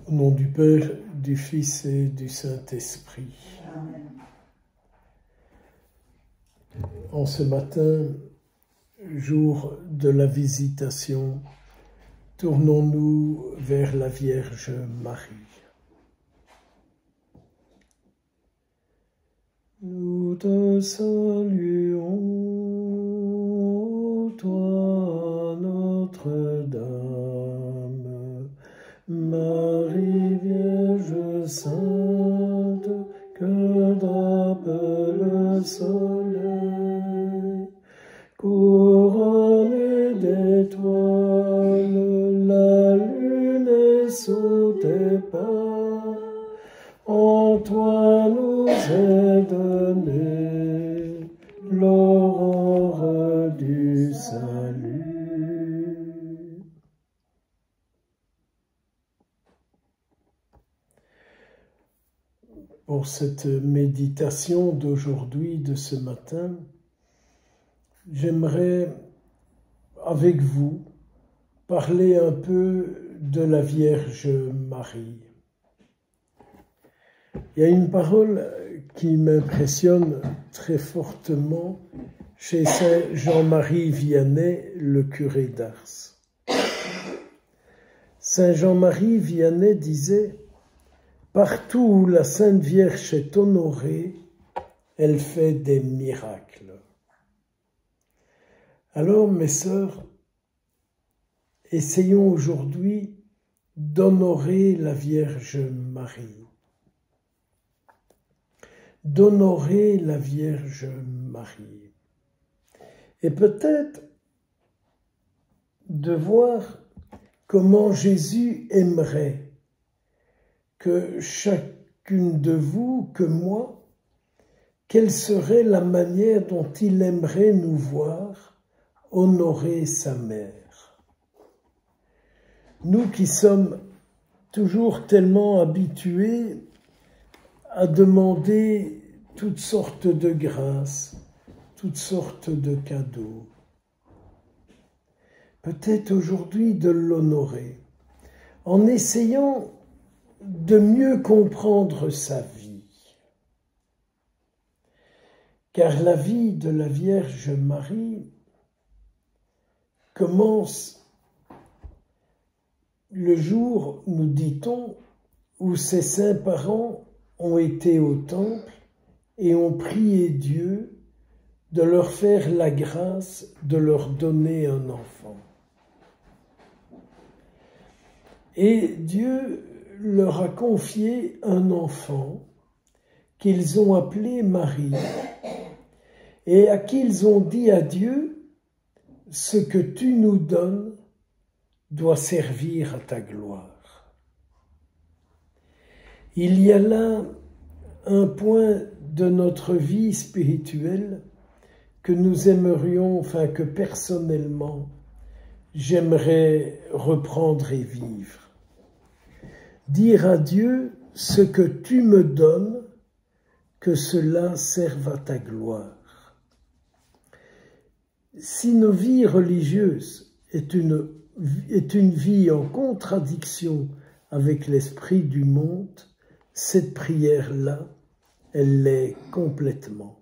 Au nom du Père, du Fils et du Saint-Esprit. Amen. En ce matin, jour de la Visitation, tournons-nous vers la Vierge Marie. Nous te saluons, toi Notre-Dame, Marie Vierge Sainte, que drape le soleil, couronnée d'étoiles, la lune est sous tes pas. En toi nous est donnée l'aurore du salut. Pour cette méditation d'aujourd'hui, de ce matin, j'aimerais, avec vous, parler un peu de la Vierge Marie. Il y a une parole qui m'impressionne très fortement chez Saint Jean-Marie Vianney, le curé d'Ars. Saint Jean-Marie Vianney disait « Partout où la Sainte Vierge est honorée, elle fait des miracles. » Alors, mes sœurs, essayons aujourd'hui d'honorer la Vierge Marie. D'honorer la Vierge Marie. Et peut-être de voir comment Jésus aimerait que chacune de vous, que moi, quelle serait la manière dont il aimerait nous voir honorer sa mère. Nous qui sommes toujours tellement habitués à demander toutes sortes de grâces, toutes sortes de cadeaux. Peut-être aujourd'hui de l'honorer, en essayant de mieux comprendre sa vie. Car la vie de la Vierge Marie commence le jour, nous dit-on, où ses saints parents ont été au temple et ont prié Dieu de leur faire la grâce de leur donner un enfant. Et Dieu leur a confié un enfant qu'ils ont appelé Marie et à qui ils ont dit à Dieu « Ce que tu nous donnes doit servir à ta gloire ». Il y a là un point de notre vie spirituelle que nous aimerions, que personnellement, j'aimerais reprendre et vivre. Dire à Dieu, ce que tu me donnes, que cela serve à ta gloire. Si nos vies religieuses est une vie en contradiction avec l'esprit du monde, cette prière-là, elle l'est complètement.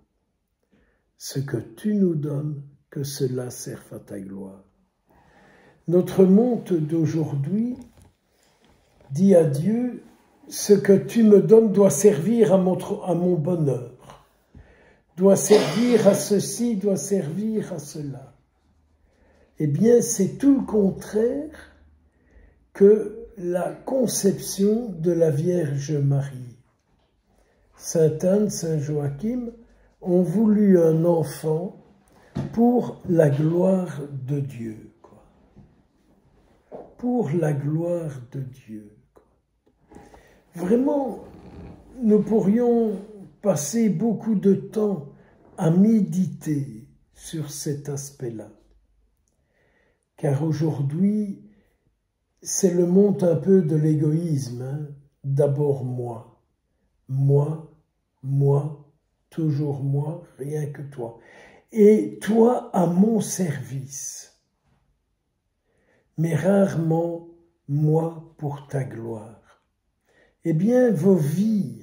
Ce que tu nous donnes, que cela serve à ta gloire. Notre monde d'aujourd'hui dit à Dieu, ce que tu me donnes doit servir à mon bonheur, doit servir à ceci, doit servir à cela. Eh bien, c'est tout le contraire que la conception de la Vierge Marie. Sainte Anne, Saint Joachim ont voulu un enfant pour la gloire de Dieu. Pour la gloire de Dieu. Vraiment, nous pourrions passer beaucoup de temps à méditer sur cet aspect-là. Car aujourd'hui, c'est le monde un peu de l'égoïsme. Hein. D'abord moi, toujours moi, rien que toi. Et toi à mon service. Mais rarement moi pour ta gloire. eh bien vos vies,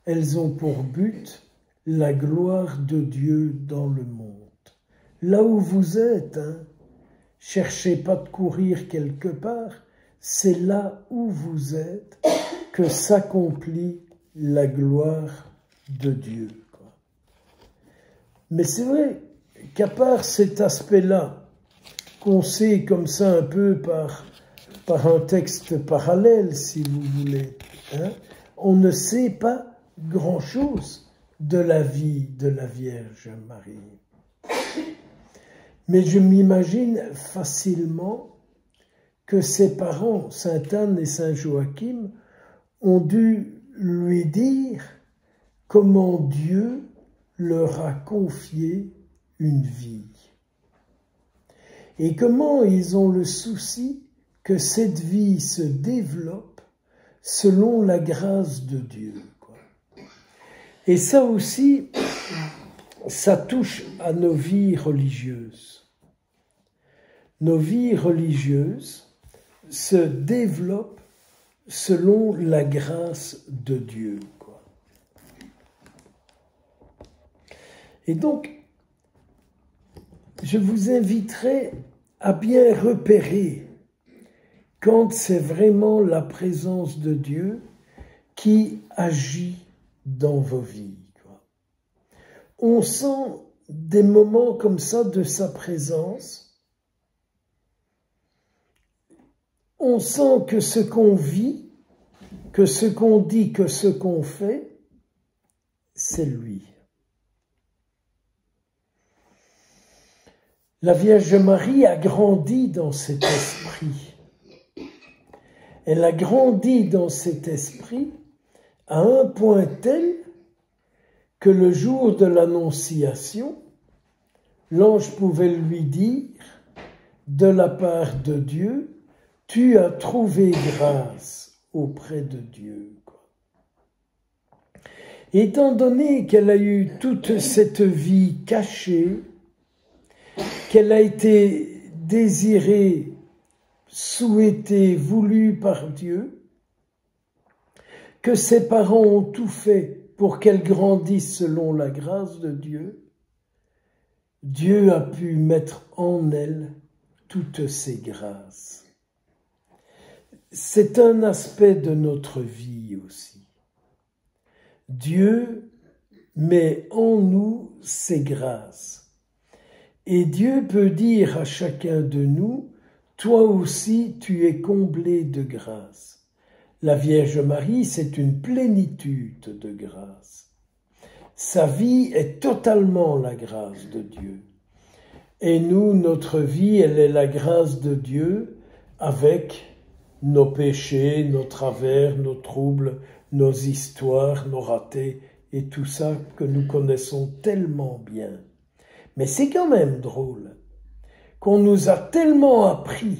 elles ont pour but la gloire de Dieu dans le monde. Là où vous êtes, hein, cherchez pas de courir quelque part, c'est là où vous êtes que s'accomplit la gloire de Dieu. Mais c'est vrai qu'à part cet aspect-là, qu'on sait comme ça un peu par un texte parallèle, si vous voulez, hein, on ne sait pas grand-chose de la vie de la Vierge Marie. Mais je m'imagine facilement que ses parents, Sainte Anne et Saint Joachim, ont dû lui dire comment Dieu leur a confié une vie. Et comment ils ont le souci que cette vie se développe selon la grâce de Dieu. Et ça aussi, ça touche à nos vies religieuses. Nos vies religieuses se développent selon la grâce de Dieu. Et donc, je vous inviterai à bien repérer quand c'est vraiment la présence de Dieu qui agit dans vos vies. On sent des moments comme ça de sa présence. On sent que ce qu'on vit, que ce qu'on dit, que ce qu'on fait, c'est lui. La Vierge Marie a grandi dans cet esprit. Elle a grandi dans cet esprit à un point tel que le jour de l'Annonciation, l'ange pouvait lui dire, de la part de Dieu, tu as trouvé grâce auprès de Dieu. Étant donné qu'elle a eu toute cette vie cachée, qu'elle a été désirée, souhaitée, voulue par Dieu, que ses parents ont tout fait pour qu'elle grandisse selon la grâce de Dieu, Dieu a pu mettre en elle toutes ces grâces. C'est un aspect de notre vie aussi. Dieu met en nous ses grâces. Et Dieu peut dire à chacun de nous, toi aussi tu es comblé de grâce. La Vierge Marie, c'est une plénitude de grâce. Sa vie est totalement la grâce de Dieu. Et nous, notre vie, elle est la grâce de Dieu avec nos péchés, nos travers, nos troubles, nos histoires, nos ratés et tout ça que nous connaissons tellement bien. Mais c'est quand même drôle qu'on nous a tellement appris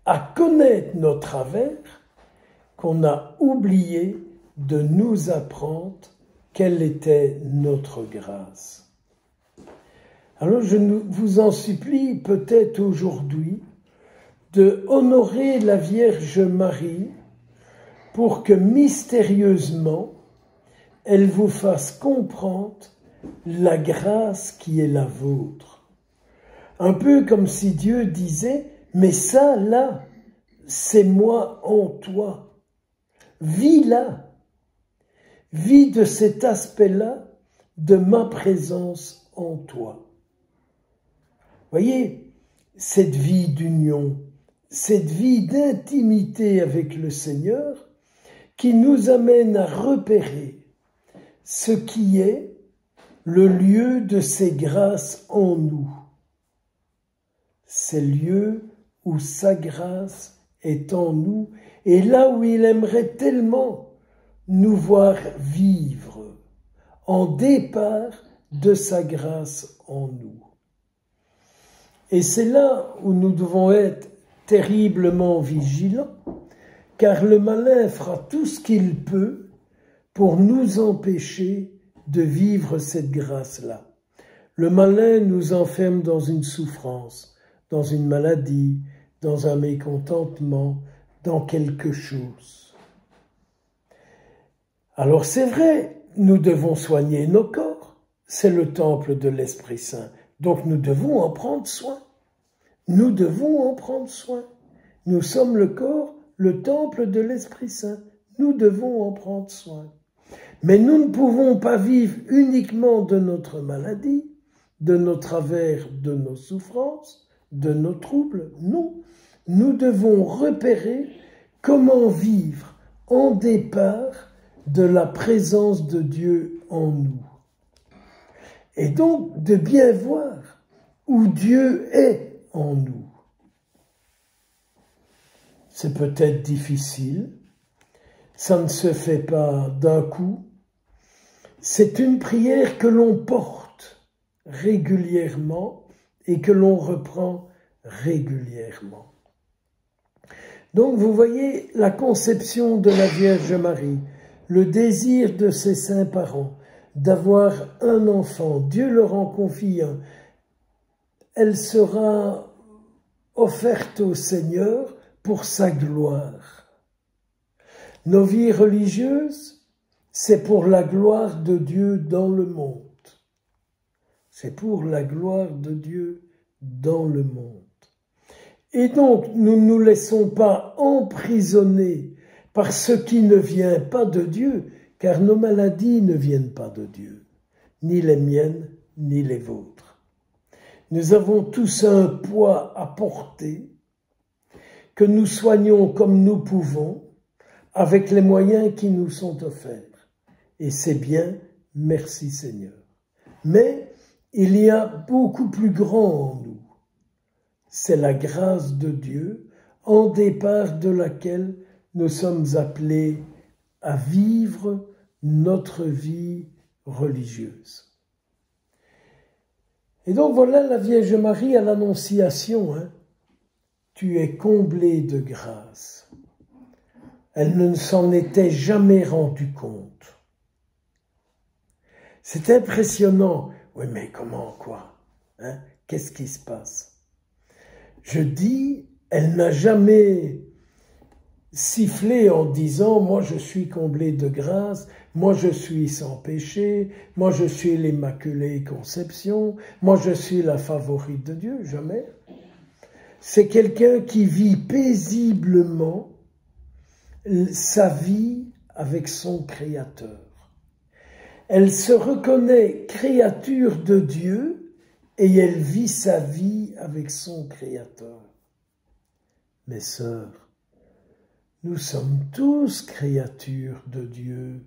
à connaître nos travers qu'on a oublié de nous apprendre quelle était notre grâce. Alors je vous en supplie peut-être aujourd'hui de honorer la Vierge Marie pour que mystérieusement elle vous fasse comprendre la grâce qui est la vôtre. Un peu comme si Dieu disait, mais ça là, c'est moi en toi. Vis là, vis de cet aspect-là de ma présence en toi. Voyez, cette vie d'union, cette vie d'intimité avec le Seigneur qui nous amène à repérer ce qui est le lieu de ses grâces en nous. C'est le lieu où sa grâce est en nous et là où il aimerait tellement nous voir vivre en départ de sa grâce en nous. Et c'est là où nous devons être terriblement vigilants, car le malin fera tout ce qu'il peut pour nous empêcher de vivre cette grâce-là. Le malin nous enferme dans une souffrance, dans une maladie, dans un mécontentement, dans quelque chose. Alors c'est vrai, nous devons soigner nos corps, c'est le temple de l'Esprit Saint, donc nous devons en prendre soin. Nous devons en prendre soin. Nous sommes le corps, le temple de l'Esprit Saint, nous devons en prendre soin. Mais nous ne pouvons pas vivre uniquement de notre maladie, de nos travers, de nos souffrances, de nos troubles. Non, nous devons repérer comment vivre en départ de la présence de Dieu en nous. Et donc de bien voir où Dieu est en nous. C'est peut-être difficile, ça ne se fait pas d'un coup. C'est une prière que l'on porte régulièrement et que l'on reprend régulièrement. Donc vous voyez la conception de la Vierge Marie, le désir de ses saints parents d'avoir un enfant, Dieu leur en confie un, elle sera offerte au Seigneur pour sa gloire. Nos vies religieuses, c'est pour la gloire de Dieu dans le monde. C'est pour la gloire de Dieu dans le monde. Et donc, nous ne nous laissons pas emprisonner par ce qui ne vient pas de Dieu, car nos maladies ne viennent pas de Dieu, ni les miennes, ni les vôtres. Nous avons tous un poids à porter, que nous soignons comme nous pouvons, avec les moyens qui nous sont offerts. Et c'est bien, merci Seigneur. Mais il y a beaucoup plus grand en nous. C'est la grâce de Dieu, en départ de laquelle nous sommes appelés à vivre notre vie religieuse. Et donc voilà la Vierge Marie à l'Annonciation, hein. Tu es comblée de grâce. Elle ne s'en était jamais rendue compte. C'est impressionnant. Oui, mais comment, quoi, hein? Qu'est-ce qui se passe? Je dis, elle n'a jamais sifflé en disant « moi je suis comblée de grâce, moi je suis sans péché, moi je suis l'Immaculée Conception, moi je suis la favorite de Dieu », jamais. C'est quelqu'un qui vit paisiblement sa vie avec son Créateur. Elle se reconnaît créature de Dieu et elle vit sa vie avec son Créateur. Mes sœurs, nous sommes tous créatures de Dieu.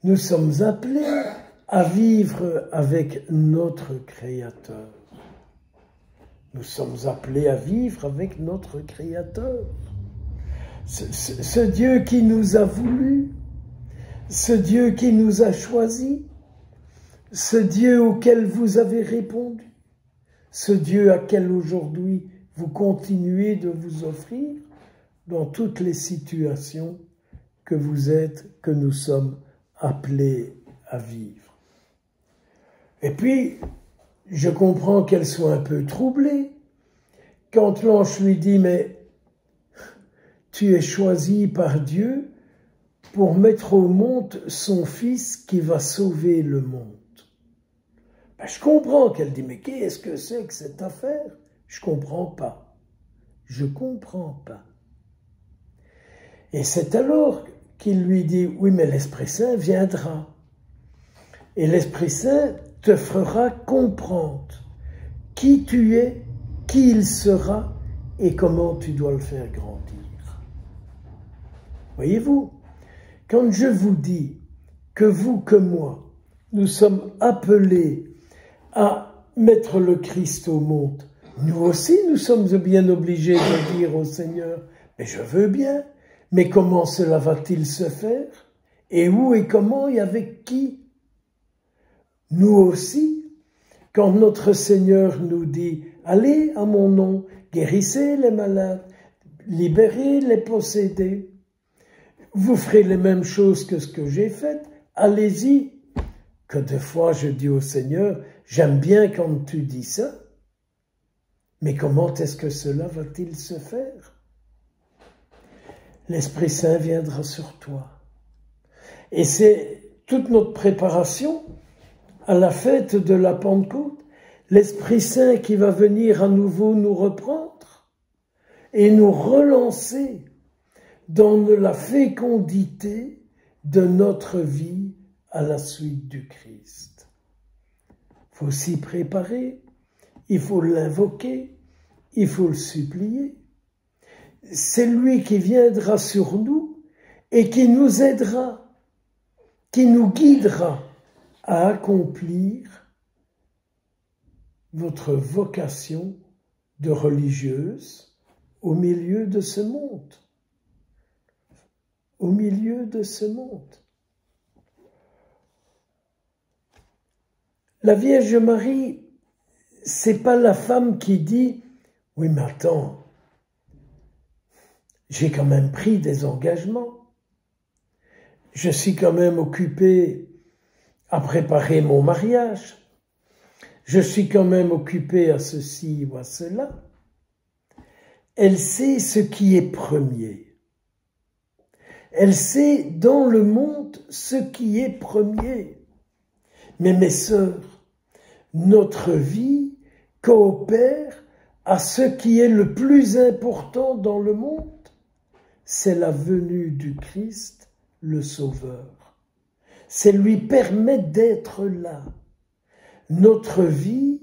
Nous sommes appelés à vivre avec notre Créateur. Nous sommes appelés à vivre avec notre Créateur. Ce Dieu qui nous a voulu, ce Dieu qui nous a choisis, ce Dieu auquel vous avez répondu, ce Dieu à quel aujourd'hui vous continuez de vous offrir dans toutes les situations que vous êtes, que nous sommes appelés à vivre. Et puis, je comprends qu'elle soit un peu troublée quand l'ange lui dit « mais tu es choisi par Dieu pour mettre au monde son Fils qui va sauver le monde. » Ben, je comprends qu'elle dit « mais qu'est-ce que c'est que cette affaire ?» Je comprends pas. Je comprends pas. Et c'est alors qu'il lui dit « oui, mais l'Esprit Saint viendra. Et l'Esprit Saint te fera comprendre qui tu es, qui il sera et comment tu dois le faire grandir. » Voyez-vous, quand je vous dis que vous, que moi, nous sommes appelés à mettre le Christ au monde, nous aussi nous sommes bien obligés de dire au Seigneur « mais je veux bien, mais comment cela va-t-il se faire? Et où et comment et avec qui ?» Nous aussi, quand notre Seigneur nous dit « allez à mon nom, guérissez les malades, libérez les possédés, vous ferez les mêmes choses que ce que j'ai fait, allez-y. » Que des fois je dis au Seigneur « j'aime bien quand tu dis ça, mais comment est-ce que cela va-t-il se faire ?» l'Esprit Saint viendra sur toi. Et c'est toute notre préparation à la fête de la Pentecôte, l'Esprit Saint qui va venir à nouveau nous reprendre et nous relancer dans la fécondité de notre vie à la suite du Christ. Il faut s'y préparer, il faut l'invoquer, il faut le supplier. C'est lui qui viendra sur nous et qui nous aidera, qui nous guidera à accomplir votre vocation de religieuse au milieu de ce monde. Au milieu de ce monde. La Vierge Marie, c'est pas la femme qui dit « Oui, mais attends, j'ai quand même pris des engagements. Je suis quand même occupée à préparer mon mariage. Je suis quand même occupée à ceci ou à cela. » Elle sait ce qui est premier. Elle sait dans le monde ce qui est premier. Mais mes sœurs, notre vie coopère à ce qui est le plus important dans le monde. C'est la venue du Christ, le Sauveur. C'est lui permettre d'être là. Notre vie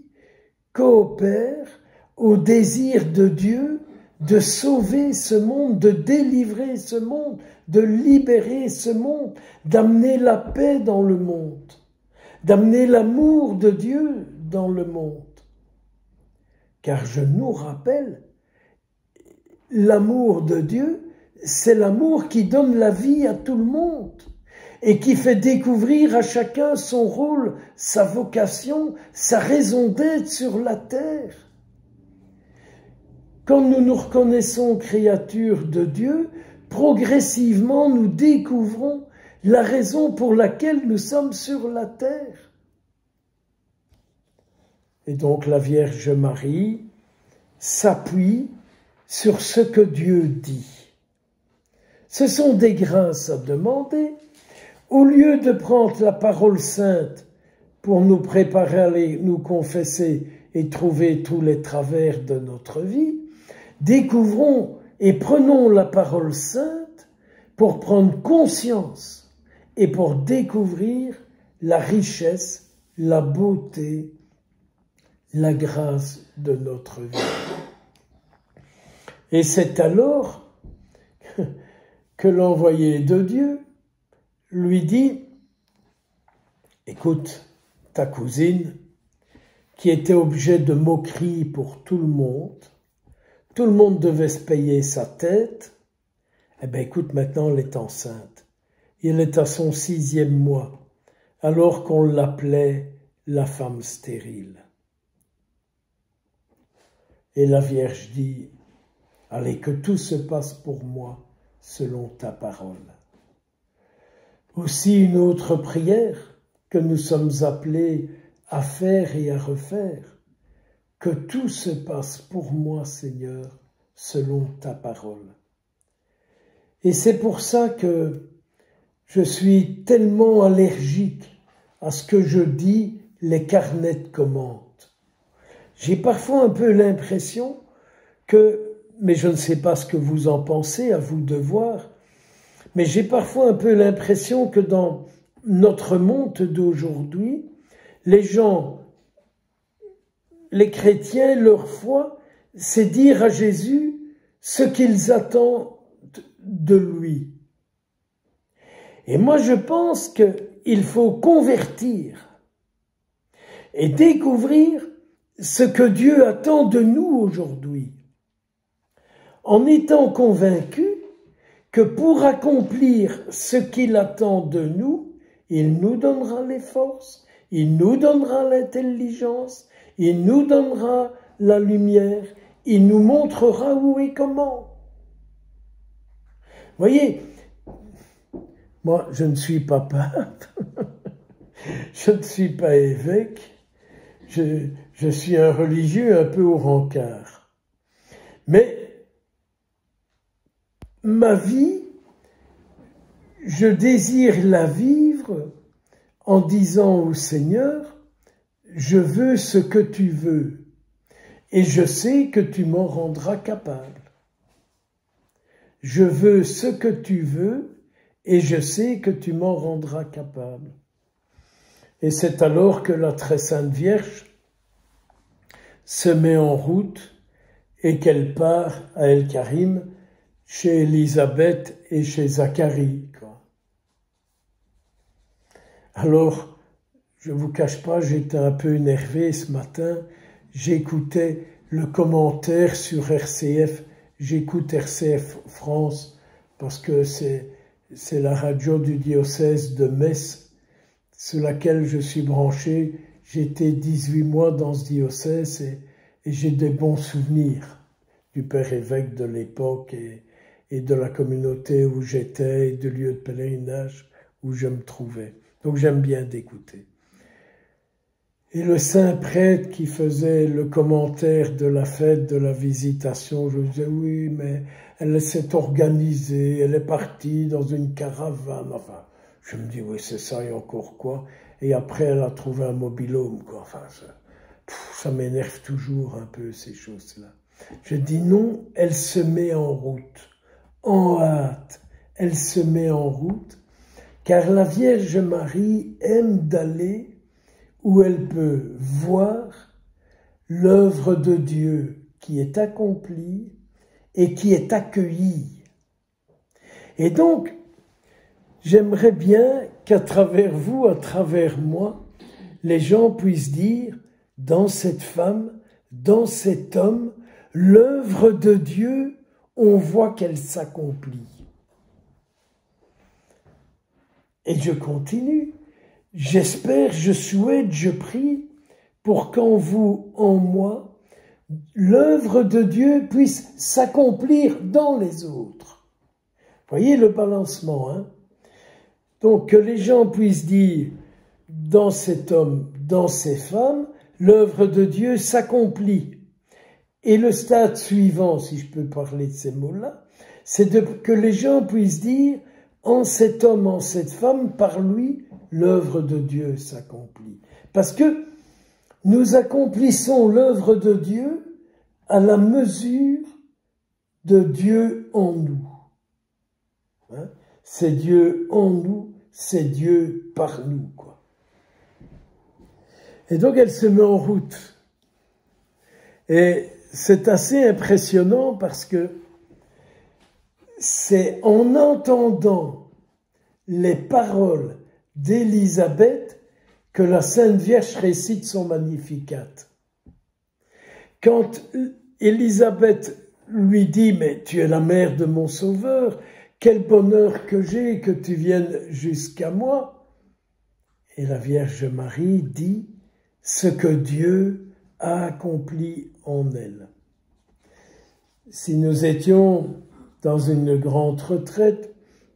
coopère au désir de Dieu de sauver ce monde, de délivrer ce monde, de libérer ce monde, d'amener la paix dans le monde, d'amener l'amour de Dieu dans le monde. Car je nous rappelle, l'amour de Dieu, c'est l'amour qui donne la vie à tout le monde et qui fait découvrir à chacun son rôle, sa vocation, sa raison d'être sur la terre. Quand nous nous reconnaissons créatures de Dieu, progressivement nous découvrons la raison pour laquelle nous sommes sur la terre. Et donc la Vierge Marie s'appuie sur ce que Dieu dit. Ce sont des grâces à demander. Au lieu de prendre la parole sainte pour nous préparer à nous confesser et trouver tous les travers de notre vie, découvrons et prenons la parole sainte pour prendre conscience et pour découvrir la richesse, la beauté, la grâce de notre vie. Et c'est alors que l'envoyé de Dieu lui dit « Écoute, ta cousine, qui était objet de moquerie pour tout le monde devait se payer sa tête, eh bien écoute, maintenant elle est enceinte. Elle est à son 6e mois, alors qu'on l'appelait la femme stérile. » Et la Vierge dit « Allez, que tout se passe pour moi selon ta parole. » Aussi une autre prière que nous sommes appelés à faire et à refaire. Que tout se passe pour moi, Seigneur, selon ta parole. Et c'est pour ça que je suis tellement allergique à ce que je dis, les carnets de commandes. J'ai parfois un peu l'impression que, mais je ne sais pas ce que vous en pensez, à vous de voir, mais j'ai parfois un peu l'impression que dans notre monde d'aujourd'hui, les gens, les chrétiens, leur foi, c'est dire à Jésus ce qu'ils attendent de lui. Et moi, je pense qu'il faut convertir et découvrir ce que Dieu attend de nous aujourd'hui, en étant convaincu que pour accomplir ce qu'il attend de nous, il nous donnera les forces, il nous donnera l'intelligence, il nous donnera la lumière, il nous montrera où et comment. Voyez, moi, je ne suis pas pape, je ne suis pas évêque, je suis un religieux un peu au rencard. Mais ma vie je désire la vivre en disant au Seigneur, je veux ce que tu veux et je sais que tu m'en rendras capable. Je veux ce que tu veux et je sais que tu m'en rendras capable. Et c'est alors que la très sainte Vierge se met en route et qu'elle part à El Karim chez Élisabeth et chez Zacharie. Alors, je ne vous cache pas, j'étais un peu énervé ce matin. J'écoutais le commentaire sur RCF. J'écoute RCF France parce que c'est la radio du diocèse de Metz sur laquelle je suis branché. J'étais 18 mois dans ce diocèse et j'ai des bons souvenirs du père évêque de l'époque et de la communauté où j'étais et du lieu de pèlerinage où je me trouvais. Donc j'aime bien d'écouter. Et le saint prêtre qui faisait le commentaire de la fête de la visitation, je disais oui, mais elle s'est organisée, elle est partie dans une caravane. Enfin, je me dis oui, c'est ça et encore quoi. Et après, elle a trouvé un mobil-home, quoi. Enfin, ça m'énerve toujours un peu ces choses-là. Je dis non, elle se met en route, en hâte. Elle se met en route. Car la Vierge Marie aime d'aller où elle peut voir l'œuvre de Dieu qui est accomplie et qui est accueillie. Et donc, j'aimerais bien qu'à travers vous, à travers moi, les gens puissent dire, dans cette femme, dans cet homme, l'œuvre de Dieu, on voit qu'elle s'accomplit. Et je continue. J'espère, je souhaite, je prie pour qu'en vous, en moi, l'œuvre de Dieu puisse s'accomplir dans les autres. Voyez le balancement, hein? Donc que les gens puissent dire, dans cet homme, dans ces femmes, l'œuvre de Dieu s'accomplit. Et le stade suivant, si je peux parler de ces mots-là, c'est que les gens puissent dire, en cet homme, en cette femme, par lui, l'œuvre de Dieu s'accomplit. Parce que nous accomplissons l'œuvre de Dieu à la mesure de Dieu en nous. Hein? C'est Dieu en nous, c'est Dieu par nous, quoi. Et donc elle se met en route. Et c'est assez impressionnant parce que c'est en entendant les paroles d'Élisabeth que la Sainte Vierge récite son Magnificat. Quand Élisabeth lui dit « Mais tu es la mère de mon Sauveur, quel bonheur que j'ai que tu viennes jusqu'à moi !» Et la Vierge Marie dit « Ce que Dieu a accompli en elle. » Si nous étions dans une grande retraite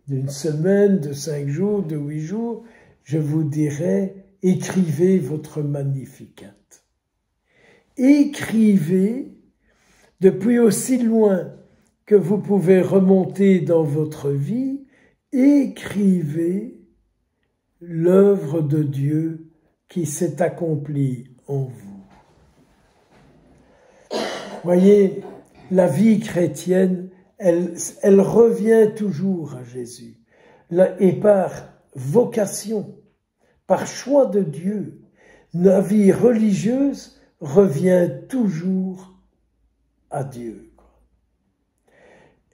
d'une semaine, de 5 jours, de 8 jours, je vous dirais, écrivez votre Magnificat. Écrivez depuis aussi loin que vous pouvez remonter dans votre vie, écrivez l'œuvre de Dieu qui s'est accomplie en vous. Voyez, la vie chrétienne, elle revient toujours à Jésus. Et par vocation, par choix de Dieu, la vie religieuse revient toujours à Dieu.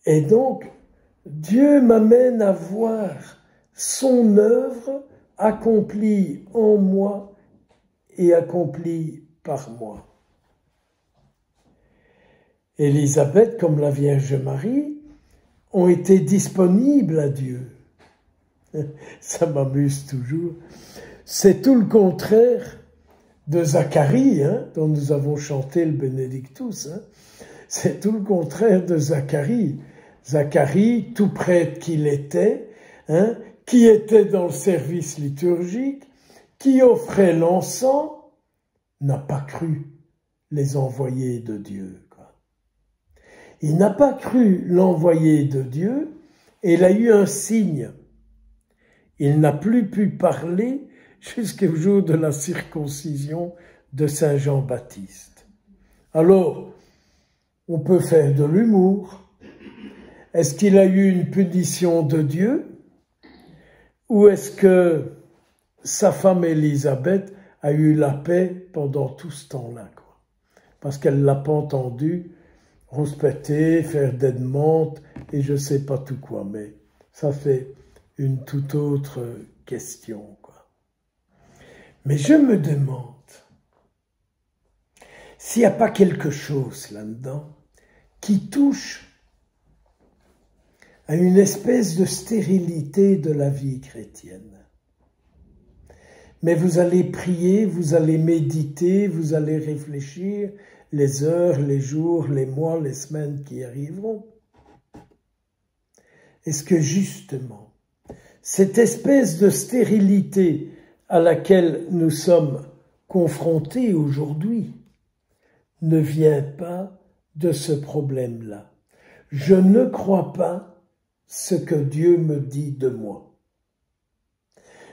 Et donc, Dieu m'amène à voir son œuvre accomplie en moi et accomplie par moi. Élisabeth, comme la Vierge Marie, ont été disponibles à Dieu. Ça m'amuse toujours. C'est tout le contraire de Zacharie, hein, dont nous avons chanté le Benedictus. Hein. C'est tout le contraire de Zacharie. Zacharie, tout prêtre qu'il était, hein, qui était dans le service liturgique, qui offrait l'encens, n'a pas cru les envoyés de Dieu. Il n'a pas cru l'envoyé de Dieu et il a eu un signe. Il n'a plus pu parler jusqu'au jour de la circoncision de Saint Jean-Baptiste. Alors, on peut faire de l'humour. Est-ce qu'il a eu une punition de Dieu? Ou est-ce que sa femme Élisabeth a eu la paix pendant tout ce temps-là, quoi? Parce qu'elle ne l'a pas entendu rouspéter, faire des demandes et je ne sais pas tout quoi, mais ça fait une toute autre question, quoi. Mais je me demande s'il n'y a pas quelque chose là-dedans qui touche à une espèce de stérilité de la vie chrétienne. Mais vous allez prier, vous allez méditer, vous allez réfléchir les heures, les jours, les mois, les semaines qui arriveront. Est-ce que justement, cette espèce de stérilité à laquelle nous sommes confrontés aujourd'hui ne vient pas de ce problème-là? Je ne crois pas ce que Dieu me dit de moi.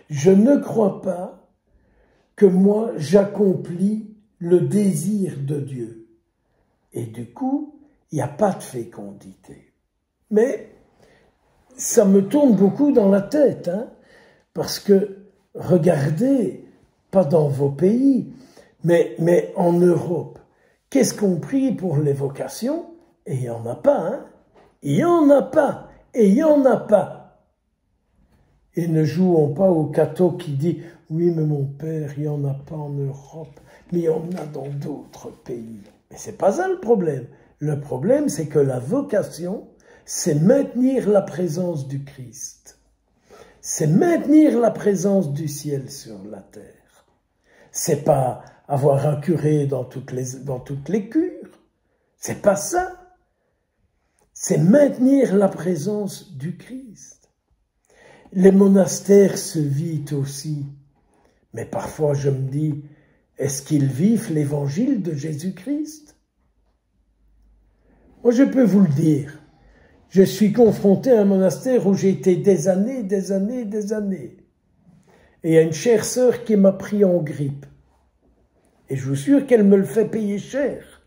Je ne crois pas que moi j'accomplis le désir de Dieu. Et du coup, il n'y a pas de fécondité. Mais ça me tourne beaucoup dans la tête, hein, parce que, regardez, pas dans vos pays, mais en Europe, qu'est-ce qu'on prie pour les vocations? Et il n'y en a pas, hein. Il n'y en a pas, et il n'y en a pas. Et ne jouons pas au cateau qui dit « Oui, mais mon père, il n'y en a pas en Europe, mais il y en a dans d'autres pays. » Mais c'est pas ça le problème. Le problème, c'est que la vocation, c'est maintenir la présence du Christ. C'est maintenir la présence du ciel sur la terre. C'est pas avoir un curé dans toutes les cures. C'est pas ça. C'est maintenir la présence du Christ. Les monastères se vident aussi. Mais parfois je me dis, est-ce qu'ils vivent l'évangile de Jésus-Christ? Moi je peux vous le dire. Je suis confronté à un monastère où j'ai été des années. Et il y a une chère sœur qui m'a pris en grippe. Et je vous assure qu'elle me le fait payer cher.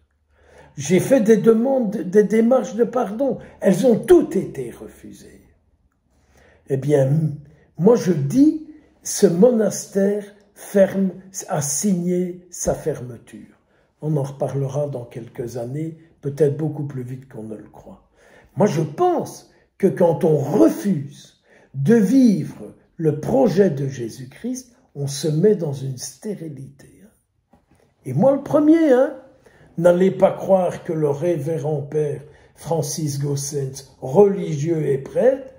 J'ai fait des demandes, des démarches de pardon. Elles ont toutes été refusées. Eh bien, moi je dis, ce monastère a signé sa fermeture. On en reparlera dans quelques années, peut-être beaucoup plus vite qu'on ne le croit. Moi je pense que quand on refuse de vivre le projet de Jésus-Christ, on se met dans une stérilité. Et moi le premier, hein. N'allez pas croire que le révérend père Francis Gossens, religieux et prêtre,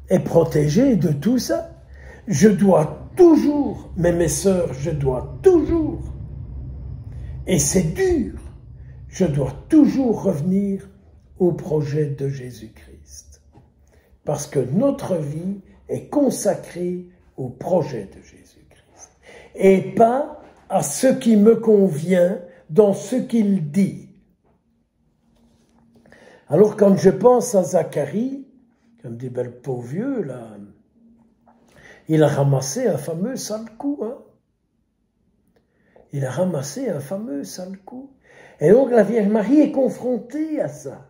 est protégé de tout ça. Je dois toujours, mais mes sœurs, je dois toujours, et c'est dur, je dois toujours revenir au projet de Jésus-Christ. Parce que notre vie est consacrée au projet de Jésus-Christ. Et pas à ce qui me convient dans ce qu'il dit. Alors quand je pense à Zacharie, comme dit le pauvre vieux, là, il a ramassé un fameux sale coup. Hein. Il a ramassé un fameux sale coup. Et donc la Vierge Marie est confrontée à ça,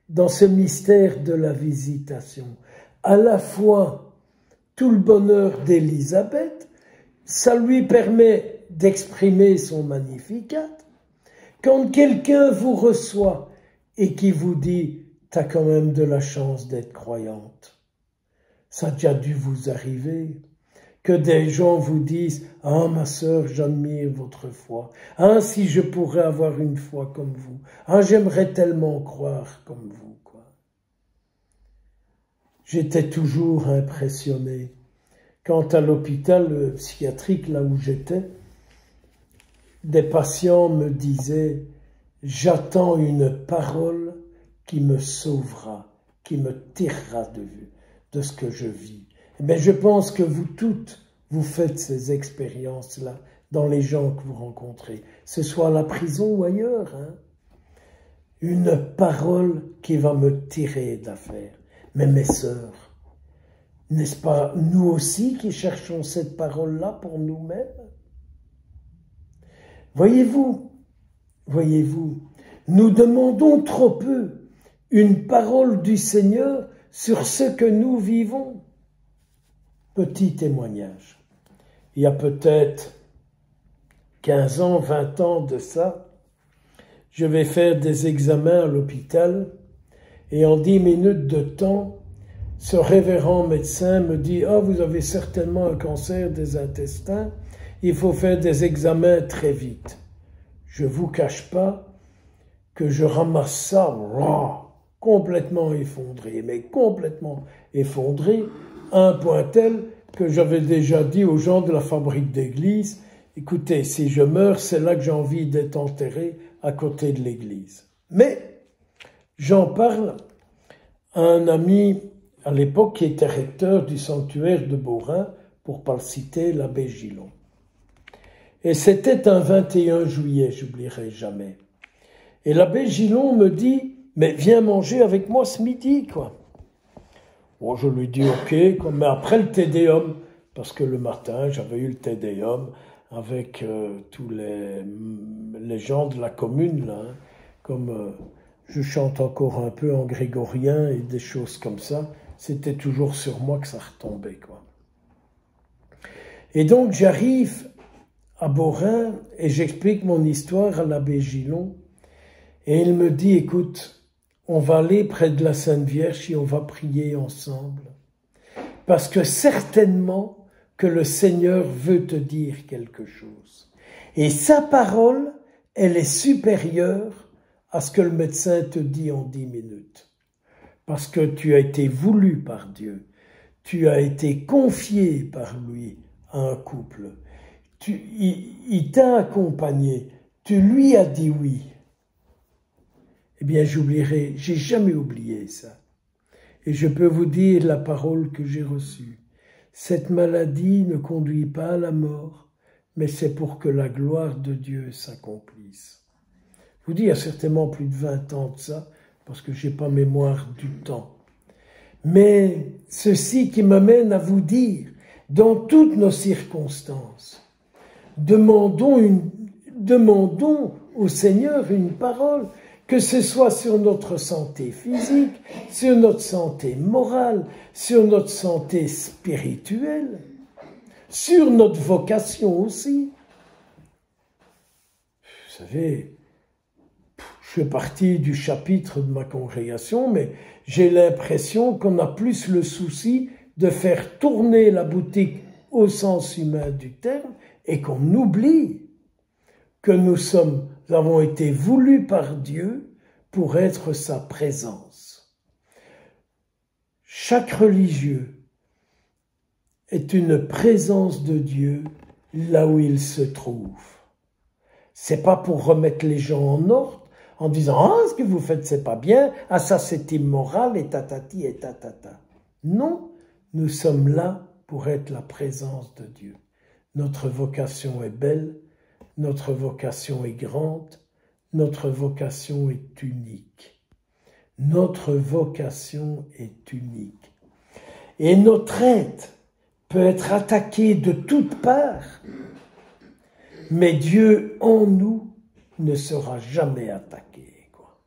dans ce mystère de la visitation. À la fois, tout le bonheur d'Élisabeth, ça lui permet d'exprimer son Magnificat. Quand quelqu'un vous reçoit et qui vous dit « t'as quand même de la chance d'être croyante », ça a déjà dû vous arriver, que des gens vous disent « Ah, ma sœur, j'admire votre foi. Ah, si je pourrais avoir une foi comme vous. Ah, j'aimerais tellement croire comme vous. » quoi. J'étais toujours impressionné. Quand à l'hôpital psychiatrique, là où j'étais, des patients me disaient « J'attends une parole qui me sauvera, qui me tirera de ce que je vis. » Eh bien, je pense que vous toutes, vous faites ces expériences-là dans les gens que vous rencontrez, que ce soit à la prison ou ailleurs. Hein. Une parole qui va me tirer d'affaire. Mais mes sœurs, n'est-ce pas nous aussi qui cherchons cette parole-là pour nous-mêmes? Voyez-vous, nous demandons trop peu une parole du Seigneur sur ce que nous vivons. Petit témoignage. Il y a peut-être 15 ans, 20 ans de ça, je vais faire des examens à l'hôpital et en 10 minutes de temps, ce révérend médecin me dit « Ah, vous avez certainement un cancer des intestins, il faut faire des examens très vite. » Je ne vous cache pas que je ramasse ça complètement effondré, mais complètement effondré, à un point tel que j'avais déjà dit aux gens de la fabrique d'église, écoutez, si je meurs, c'est là que j'ai envie d'être enterré, à côté de l'église. Mais j'en parle à un ami à l'époque qui était recteur du sanctuaire de Beaurain, pour ne pas le citer, l'abbé Gillon. Et c'était un 21 juillet, j'oublierai jamais. Et l'abbé Gillon me dit, mais viens manger avec moi ce midi, quoi. Bon, je lui dis ok, quoi, mais après le Te Deum, parce que le matin, j'avais eu le Te Deum avec tous les gens de la commune, là, hein, comme je chante encore un peu en grégorien et des choses comme ça, c'était toujours sur moi que ça retombait, quoi. Et donc j'arrive à Beaurain et j'explique mon histoire à l'abbé Gillon et il me dit, écoute, on va aller près de la Sainte Vierge et on va prier ensemble parce que certainement que le Seigneur veut te dire quelque chose. Et sa parole, elle est supérieure à ce que le médecin te dit en 10 minutes. Parce que tu as été voulu par Dieu, tu as été confié par lui à un couple, il t'a accompagné, tu lui as dit oui. Eh bien, j'ai jamais oublié ça. Et je peux vous dire la parole que j'ai reçue. Cette maladie ne conduit pas à la mort, mais c'est pour que la gloire de Dieu s'accomplisse. Je vous dis, il y a certainement plus de 20 ans de ça, parce que je n'ai pas mémoire du temps. Mais ceci qui m'amène à vous dire, dans toutes nos circonstances, demandons au Seigneur une parole, que ce soit sur notre santé physique, sur notre santé morale, sur notre santé spirituelle, sur notre vocation aussi. Vous savez, je fais partie du chapitre de ma congrégation, mais j'ai l'impression qu'on a plus le souci de faire tourner la boutique au sens humain du terme et qu'on oublie que nous avons été voulus par Dieu pour être sa présence. Chaque religieux est une présence de Dieu là où il se trouve. C'est pas pour remettre les gens en ordre en disant « Ah, ce que vous faites, c'est pas bien, ah, ça, c'est immoral, et tatati, et tatata. » Non, nous sommes là pour être la présence de Dieu. Notre vocation est belle, notre vocation est grande, notre vocation est unique. Notre vocation est unique. Et notre être peut être attaqué de toutes parts, mais Dieu en nous ne sera jamais attaqué, quoi.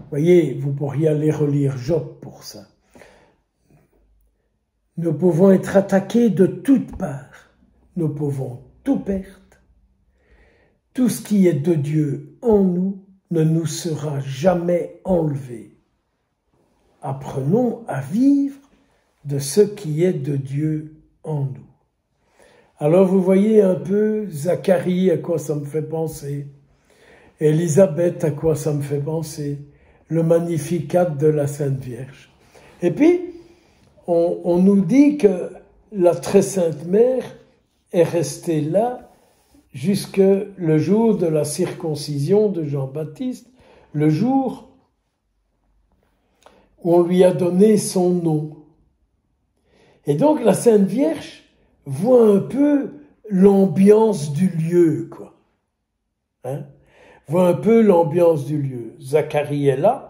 Voyez, vous pourriez aller relire Job pour ça. Nous pouvons être attaqués de toutes parts. Nous pouvons tout perdre. Tout ce qui est de Dieu en nous ne nous sera jamais enlevé. Apprenons à vivre de ce qui est de Dieu en nous. Alors vous voyez un peu Zacharie, à quoi ça me fait penser, Élisabeth, à quoi ça me fait penser, le Magnificat de la Sainte Vierge. Et puis, on nous dit que la Très Sainte Mère est restée là jusque le jour de la circoncision de Jean-Baptiste, le jour où on lui a donné son nom. Et donc la Sainte Vierge voit un peu l'ambiance du lieu, quoi. Hein? Voit un peu l'ambiance du lieu. Zacharie est là,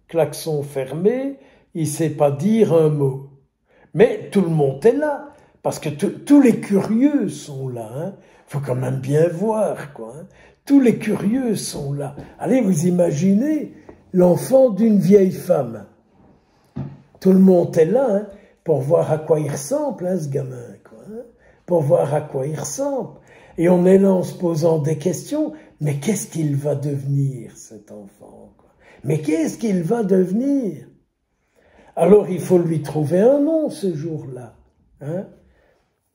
klaxon fermé, il ne sait pas dire un mot. Mais tout le monde est là, parce que tous les curieux sont là. Hein. Faut quand même bien voir, quoi. Hein. Tous les curieux sont là. Allez, vous imaginez l'enfant d'une vieille femme. Tout le monde est là, hein, pour voir à quoi il ressemble, hein, ce gamin, quoi. Hein, pour voir à quoi il ressemble. Et on est là en se posant des questions. Mais qu'est-ce qu'il va devenir, cet enfant, quoi? Mais qu'est-ce qu'il va devenir? Alors, il faut lui trouver un nom, ce jour-là. Hein?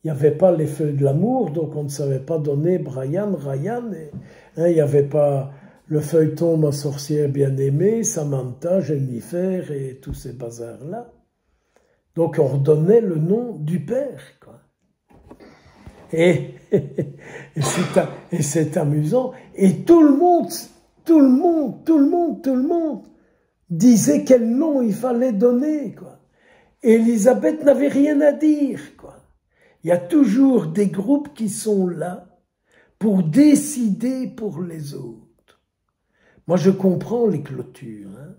Il n'y avait pas les feux de l'amour, donc on ne savait pas donner Brian, Ryan. Et, hein, il n'y avait pas le feuilleton Ma sorcière bien-aimée, Samantha, Jennifer et tous ces bazars-là. Donc, on redonnait le nom du père, quoi. Et c'est amusant. Et tout le monde disait quel nom il fallait donner, quoi. Et Élisabeth n'avait rien à dire, quoi. Il y a toujours des groupes qui sont là pour décider pour les autres. Moi, je comprends les clôtures. Hein.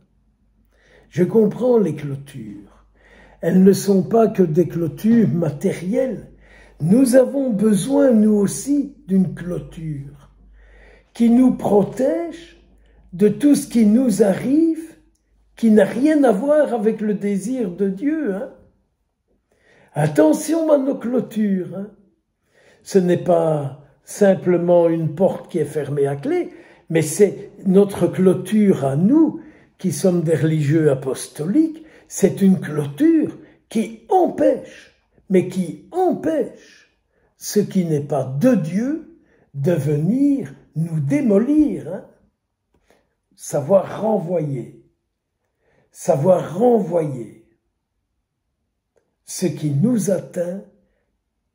Je comprends les clôtures. Elles ne sont pas que des clôtures matérielles. Nous avons besoin, nous aussi, d'une clôture qui nous protège de tout ce qui nous arrive, qui n'a rien à voir avec le désir de Dieu. Hein. Attention à nos clôtures. Hein. Ce n'est pas simplement une porte qui est fermée à clé, mais c'est notre clôture à nous, qui sommes des religieux apostoliques, c'est une clôture qui empêche, mais qui empêche ce qui n'est pas de Dieu de venir nous démolir. Hein. Savoir renvoyer ce qui nous atteint,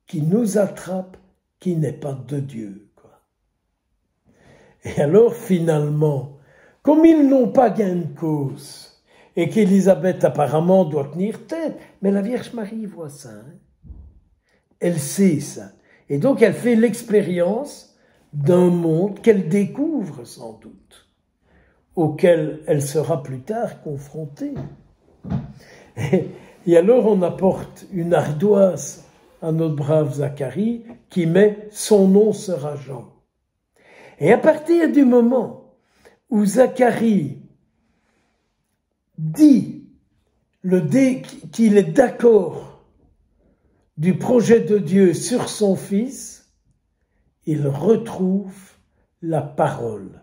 qui nous attrape, qui n'est pas de Dieu, quoi. Et alors, finalement, comme ils n'ont pas gain de cause, et qu'Élisabeth apparemment doit tenir tête, mais la Vierge Marie voit ça. Hein. Elle sait ça. Et donc, elle fait l'expérience d'un monde qu'elle découvre sans doute, auquel elle sera plus tard confrontée. Et alors on apporte une ardoise à notre brave Zacharie qui met « son nom sera Jean ». Et à partir du moment où Zacharie dit qu'il est d'accord du projet de Dieu sur son fils, il retrouve la parole.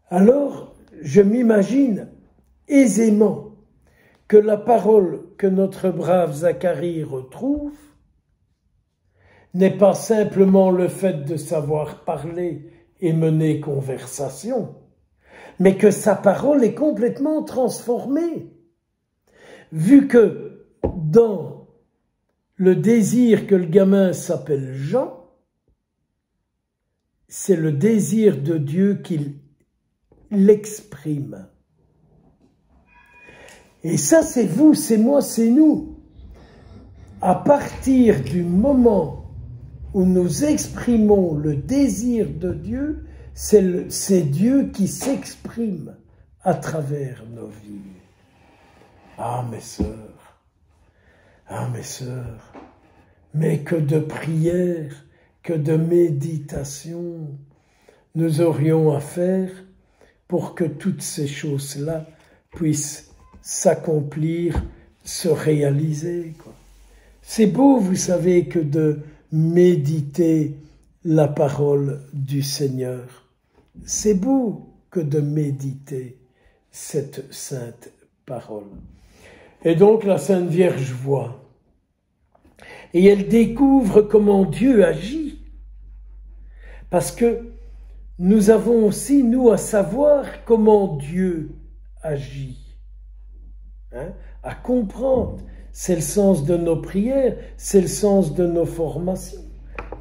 Alors, je m'imagine aisément que la parole que notre brave Zacharie retrouve n'est pas simplement le fait de savoir parler et mener conversation, mais que sa parole est complètement transformée, vu que dans le désir que le gamin s'appelle Jean, c'est le désir de Dieu qu'il l'exprime. Et ça, c'est vous, c'est moi, c'est nous. À partir du moment où nous exprimons le désir de Dieu, c'est Dieu qui s'exprime à travers nos vies. Ah, mes sœurs, mais que de prières, que de méditations nous aurions à faire pour que toutes ces choses-là puissent s'accomplir, se réaliser, quoi. C'est beau, vous savez, que de méditer la parole du Seigneur. C'est beau que de méditer cette sainte parole. Et donc la Sainte Vierge voit. Et elle découvre comment Dieu agit. Parce que nous avons aussi, nous, à savoir comment Dieu agit. Hein, à comprendre. C'est le sens de nos prières, c'est le sens de nos formations.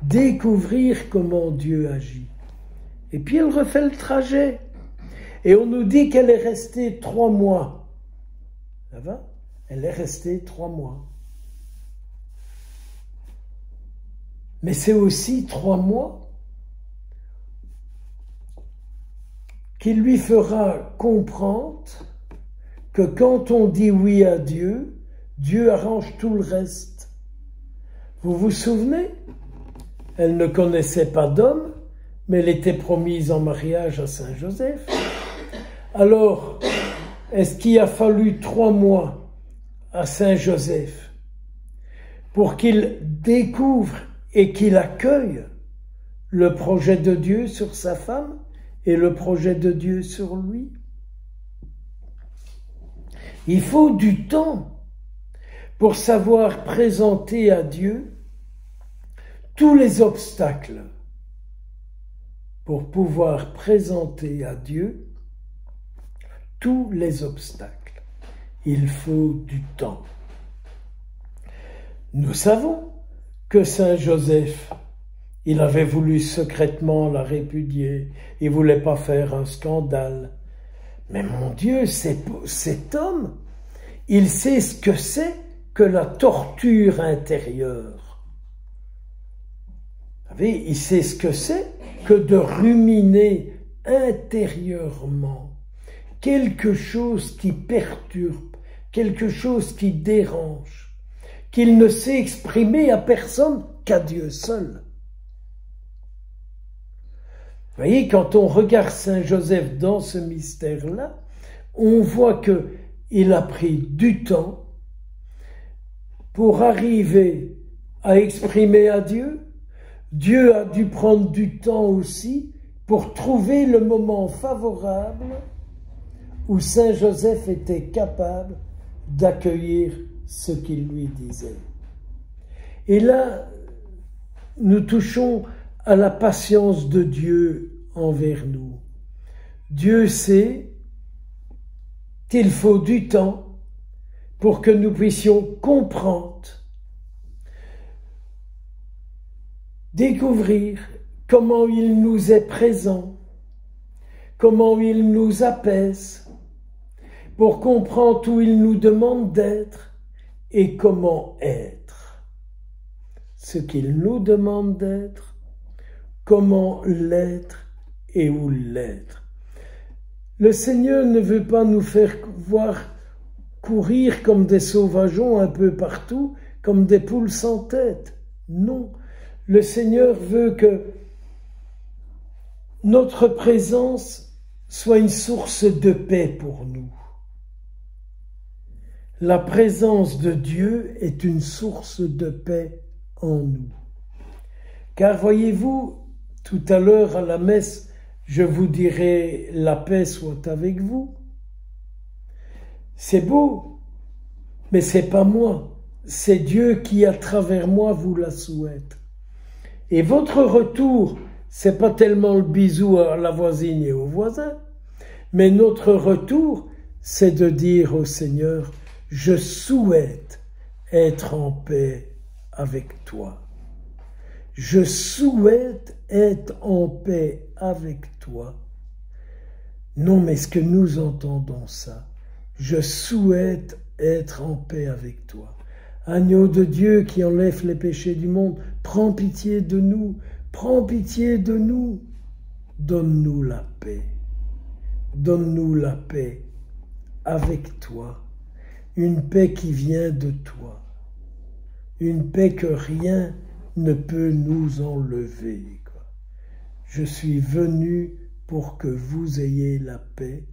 Découvrir comment Dieu agit. Et puis elle refait le trajet. Et on nous dit qu'elle est restée 3 mois. Ça va? Elle est restée 3 mois. Mais c'est aussi 3 mois qui lui fera comprendre que quand on dit oui à Dieu, Dieu arrange tout le reste. Vous vous souvenez? Elle ne connaissait pas d'homme, mais elle était promise en mariage à Saint Joseph. Alors, est-ce qu'il a fallu 3 mois à Saint Joseph pour qu'il découvre et qu'il accueille le projet de Dieu sur sa femme et le projet de Dieu sur lui? Il faut du temps pour savoir présenter à Dieu tous les obstacles. Pour pouvoir présenter à Dieu tous les obstacles, il faut du temps. Nous savons que Saint Joseph, il avait voulu secrètement la répudier, il ne voulait pas faire un scandale. Mais mon Dieu, cet homme, il sait ce que c'est que la torture intérieure. Vous savez, il sait ce que c'est que de ruminer intérieurement quelque chose qui perturbe, quelque chose qui dérange, qu'il ne sait exprimer à personne qu'à Dieu seul. Vous voyez, quand on regarde Saint Joseph dans ce mystère-là, on voit qu'il a pris du temps pour arriver à exprimer à Dieu. Dieu a dû prendre du temps aussi pour trouver le moment favorable où Saint Joseph était capable d'accueillir ce qu'il lui disait. Et là, nous touchons à la patience de Dieu envers nous. Dieu sait qu'il faut du temps pour que nous puissions comprendre, découvrir comment il nous est présent, comment il nous apaise, pour comprendre où il nous demande d'être et comment être. Ce qu'il nous demande d'être, comment l'être et où l'être. Le Seigneur ne veut pas nous faire voir courir comme des sauvageons un peu partout, comme des poules sans tête. Non, le Seigneur veut que notre présence soit une source de paix pour nous. La présence de Dieu est une source de paix en nous. Car voyez-vous, tout à l'heure à la messe, je vous dirai « la paix soit avec vous ». C'est beau, mais c'est pas moi, c'est Dieu qui à travers moi vous la souhaite. Et votre retour, c'est pas tellement le bisou à la voisine et au voisin, mais notre retour, c'est de dire au Seigneur, je souhaite être en paix avec toi. Je souhaite être en paix avec toi. Non, mais est-ce que nous entendons ça? Je souhaite être en paix avec toi. Agneau de Dieu qui enlève les péchés du monde, prends pitié de nous, prends pitié de nous. Donne-nous la paix. Donne-nous la paix avec toi. Une paix qui vient de toi. Une paix que rien ne peut nous enlever. Je suis venu pour que vous ayez la paix,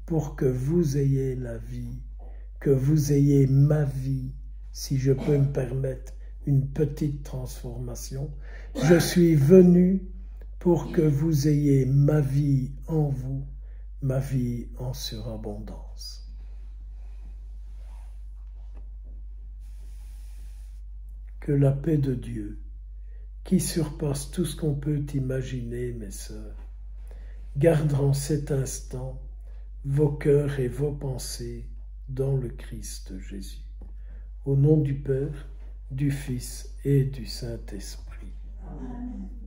pour que vous ayez la vie, que vous ayez ma vie, si je peux me permettre une petite transformation. Je suis venu pour que vous ayez ma vie en vous, ma vie en surabondance. Que la paix de Dieu, qui surpasse tout ce qu'on peut imaginer, mes sœurs, garde en cet instant vos cœurs et vos pensées dans le Christ Jésus. Au nom du Père, du Fils et du Saint-Esprit. Amen.